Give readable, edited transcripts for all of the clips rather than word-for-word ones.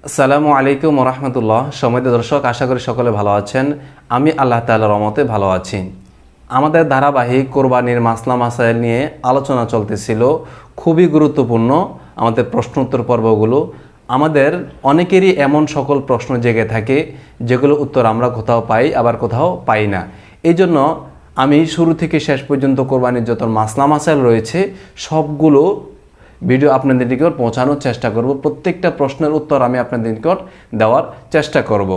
আসসালামু আলাইকুম রহমতুল্লাহ। সম্মানিত দর্শক, আশা করি সকলে ভালো আছেন। আমি আল্লাহ তাআলার রহমতে ভালো আছি। আমাদের ধারাবাহিক কোরবানির মাসলা মাসাইল নিয়ে আলোচনা চলতেছিল। খুবই গুরুত্বপূর্ণ আমাদের প্রশ্ন উত্তর পর্বগুলো। আমাদের অনেকেরই এমন সকল প্রশ্ন জেগে থাকে যেগুলো উত্তর আমরা কোথাও পাই, আবার কোথাও পাই না। এই জন্য আমি শুরু থেকে শেষ পর্যন্ত কোরবানির যত মাসলা মাসাইল রয়েছে সবগুলো ভিডিও আপনাদের নিকট পৌঁছানোর চেষ্টা করব। প্রত্যেকটা প্রশ্নের উত্তর আমি আপনাদের নিকট দেওয়ার চেষ্টা করব।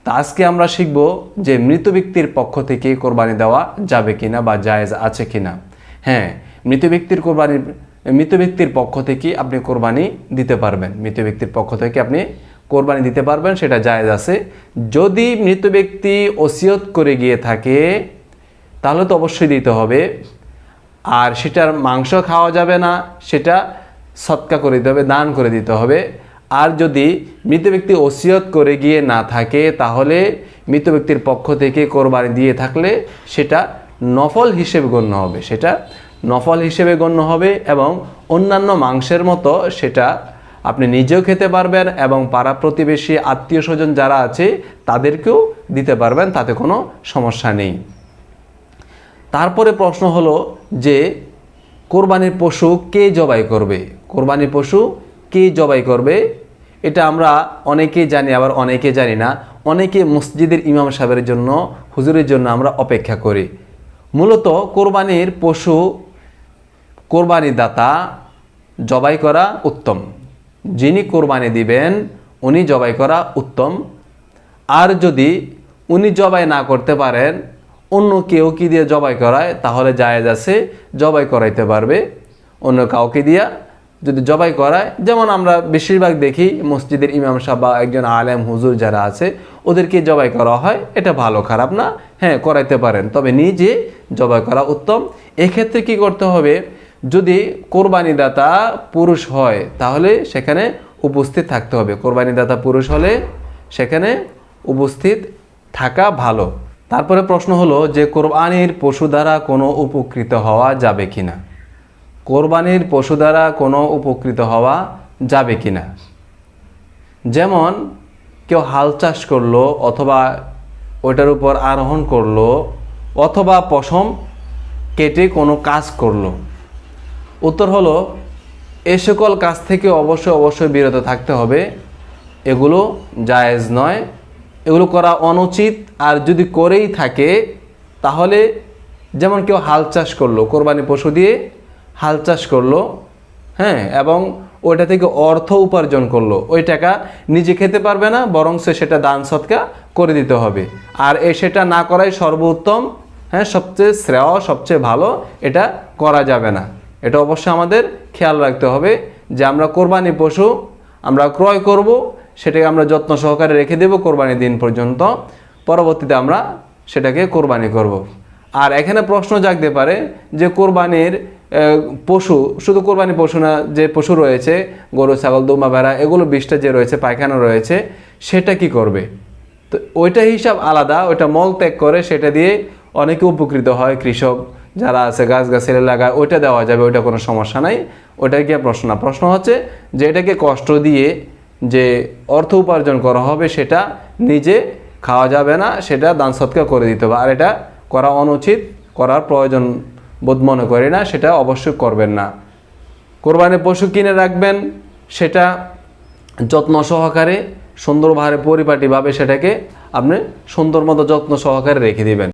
তা আজকে আমরা শিখব যে মৃত ব্যক্তির পক্ষ থেকে কোরবানি দেওয়া যাবে কিনা বা জায়েজ আছে কিনা। হ্যাঁ, মৃত ব্যক্তির পক্ষ থেকে আপনি কোরবানি দিতে পারবেন। মৃত ব্যক্তির পক্ষ থেকে আপনি কোরবানি দিতে পারবেন, সেটা জায়েজ আছে। যদি মৃত ব্যক্তি ওসিয়ত করে গিয়ে থাকে তাহলে তো অবশ্যই দিতে হবে। আর সেটার মাংস খাওয়া যাবে না, সেটা সদকা করে দিতে হবে, দান করে দিতে হবে। আর যদি মৃত ব্যক্তি ওসিয়ত করে গিয়ে না থাকে তাহলে মৃত ব্যক্তির পক্ষ থেকে কোরবানি দিয়ে থাকলে সেটা নফল হিসেবে গণ্য হবে এবং অন্যান্য মাংসের মতো সেটা আপনি নিজেও খেতে পারবেন এবং পাড়া প্রতিবেশী আত্মীয় স্বজন যারা আছে তাদেরকেও দিতে পারবেন, তাতে কোনো সমস্যা নেই। তারপরে প্রশ্ন হলো যে কোরবানির পশু কে জবাই করবে। এটা আমরা অনেকেই জানি, আবার অনেকে জানি না। অনেকে মসজিদের ইমাম সাহেবের জন্য, হুজুরের জন্য আমরা অপেক্ষা করি। মূলত কোরবানির পশু কোরবানি দাতা জবাই করা উত্তম। যিনি কোরবানি দিবেন উনি জবাই করা উত্তম। আর যদি উনি জবাই না করতে পারেন, অন্য কেউ কি দিয়ে জবাই করায় তাহলে জায়েজ আছে, জবাই করাইতে পারবে। অন্য কাউকে দিয়া যদি জবাই করায়, যেমন আমরা বেশিরভাগ দেখি মসজিদের ইমাম সাহেব বা একজন আলেম হুজুর যারা আছে ওদেরকে জবাই করা হয়, এটা ভালো খারাপ না, হ্যাঁ করাইতে পারেন, তবে নিজে জবাই করা উত্তম। এক্ষেত্রে কি করতে হবে, যদি কোরবানিদাতা পুরুষ হয় তাহলে সেখানে উপস্থিত থাকতে হবে। কোরবানিদাতা পুরুষ হলে সেখানে উপস্থিত থাকা ভালো। তারপরে প্রশ্ন হলো যে কোরবানির পশু দ্বারা কোনো উপকৃত হওয়া যাবে কিনা। কোরবানির পশু দ্বারা কোনো উপকৃত হওয়া যাবে কিনা, যেমন কেউ হাল চাষ করলো অথবা ওটার উপর আরোহণ করলো অথবা পশম কেটে কোনো কাজ করলো। উত্তর হলো এ সকল কাজ থেকে অবশ্যই বিরত থাকতে হবে। এগুলো জায়েজ নয়, এগুলো করা অনুচিত। আর যদি করেই থাকে তাহলে, যেমন কেউ হাল চাষ করলো, কোরবানি পশু দিয়ে হাল চাষ করলো, হ্যাঁ, এবং ওইটা থেকে অর্থ উপার্জন করলো, ওই টাকা নিজে খেতে পারবে না, বরং সেটা দান সদকা করে দিতে হবে। আর সেটা না করাই সর্বোত্তম, হ্যাঁ, সবচেয়ে শ্রেয়, সবচেয়ে ভালো। এটা করা যাবে না। এটা অবশ্যই আমাদের খেয়াল রাখতে হবে যে আমরা কোরবানি পশু আমরা ক্রয় করব, সেটাকে আমরা যত্ন সহকারে রেখে দেব কোরবানির দিন পর্যন্ত, পরবর্তীতে আমরা সেটাকে কোরবানি করব। আর এখানে প্রশ্ন জাগতে পারে যে কোরবানির পশু, শুধু কোরবানি পশু না, যে পশু রয়েছে গরু ছাগল দুমা ভেড়া এগুলো 20টা যে রয়েছে, পায়খানা রয়েছে, সেটা কি করবে। তো ওইটা হিসাব আলাদা, ওইটা মল ত্যাগ করে সেটা দিয়ে অনেকে উপকৃত হয়। কৃষক যারা আছে গাছগাছালি লাগায়, ওইটা দেওয়া যাবে, ওইটা কোনো সমস্যা নাই। ওইটা কি প্রশ্ন হচ্ছে যে এটাকে কষ্ট দিয়ে যে অর্থ উপার্জন করা হবে সেটা নিজে খাওয়া যাবে না, সেটা দান সদকা করে দিতে হবে। আর এটা করা অনুচিত, করার প্রয়োজন বোধ মনে করি না, সেটা অবশ্যই করবেন না। কোরবানি পশু কিনে রাখবেন, সেটা যত্ন সহকারে সুন্দরভাবে পরিপাটিভাবে সেটাকে আপনি সুন্দর মতো যত্ন সহকারে রেখে দিবেন।